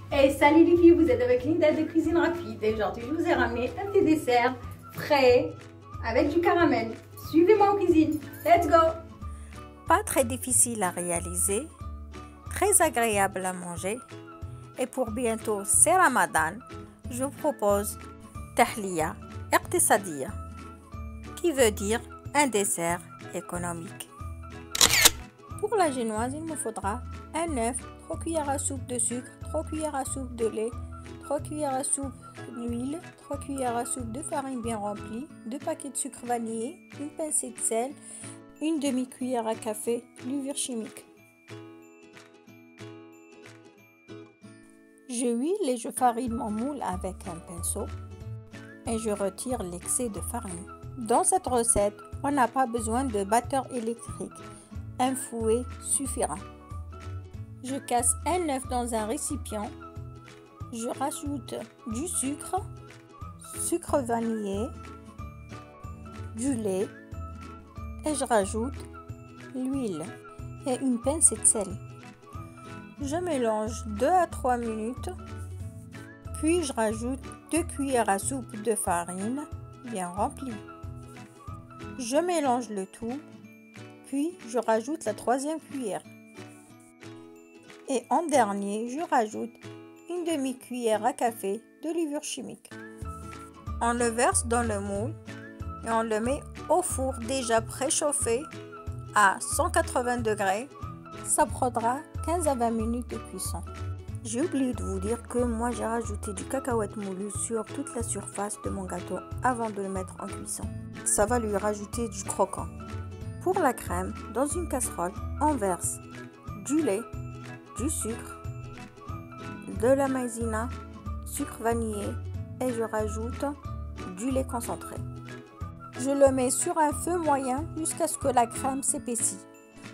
Et salut les filles, vous êtes avec Linda de Cuisine Rapide et aujourd'hui je vous ai ramené un petit dessert frais avec du caramel. Suivez-moi en cuisine, let's go! Pas très difficile à réaliser, très agréable à manger et pour bientôt c'est Ramadan, je vous propose tahliya iqtisadiya qui veut dire un dessert économique. Pour la génoise, il me faudra un œuf, 3 cuillères à soupe de sucre, 3 cuillères à soupe de lait, 3 cuillères à soupe d'huile, 3 cuillères à soupe de farine bien remplie, 2 paquets de sucre vanillé, une pincée de sel, une demi-cuillère à café levure chimique. Je huile et je farine mon moule avec un pinceau et je retire l'excès de farine. Dans cette recette, on n'a pas besoin de batteur électrique. Un fouet suffira. Je casse un œuf dans un récipient. Je rajoute du sucre, sucre vanillé, du lait et je rajoute l'huile et une pincée de sel. Je mélange 2 à 3 minutes, puis je rajoute 2 cuillères à soupe de farine bien remplie. Je mélange le tout, puis je rajoute la 3e cuillère. Et en dernier, je rajoute une demi-cuillère à café de levure chimique. On le verse dans le moule et on le met au four déjà préchauffé à 180 degrés. Ça prendra 15 à 20 minutes de cuisson. J'ai oublié de vous dire que moi j'ai rajouté du cacahuète moulu sur toute la surface de mon gâteau avant de le mettre en cuisson. Ça va lui rajouter du croquant. Pour la crème, dans une casserole, on verse du lait, du sucre, de la maïzena, sucre vanillé et je rajoute du lait concentré. Je le mets sur un feu moyen jusqu'à ce que la crème s'épaissit.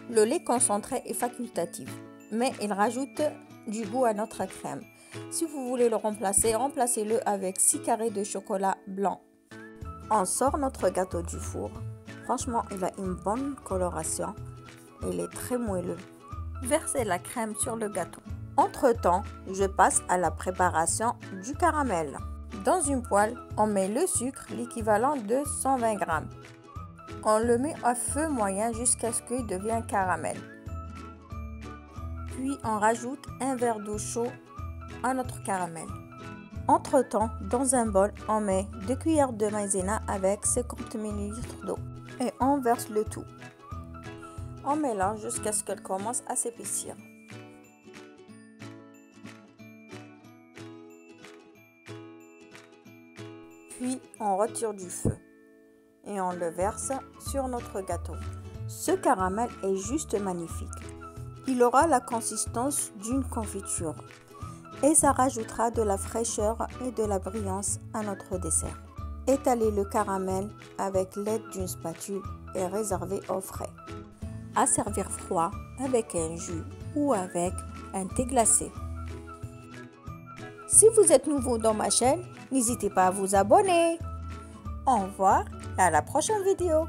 Le lait concentré est facultatif, mais il rajoute du goût à notre crème. Si vous voulez le remplacer, remplacez-le avec 6 carrés de chocolat blanc. On sort notre gâteau du four. Franchement, il a une bonne coloration. Il est très moelleux. Versez la crème sur le gâteau. Entre-temps, je passe à la préparation du caramel. Dans une poêle, on met le sucre, l'équivalent de 120 g. On le met à feu moyen jusqu'à ce qu'il devienne caramel. Puis on rajoute un verre d'eau chaude à notre caramel. Entre-temps, dans un bol, on met 2 cuillères de maïzena avec 50 ml d'eau et on verse le tout. On mélange jusqu'à ce qu'elle commence à s'épaissir. Puis on retire du feu et on le verse sur notre gâteau. Ce caramel est juste magnifique. Il aura la consistance d'une confiture et ça rajoutera de la fraîcheur et de la brillance à notre dessert. Étalez le caramel avec l'aide d'une spatule et réservez au frais. À servir froid avec un jus ou avec un thé glacé. Si vous êtes nouveau dans ma chaîne, n'hésitez pas à vous abonner. Au revoir et à la prochaine vidéo.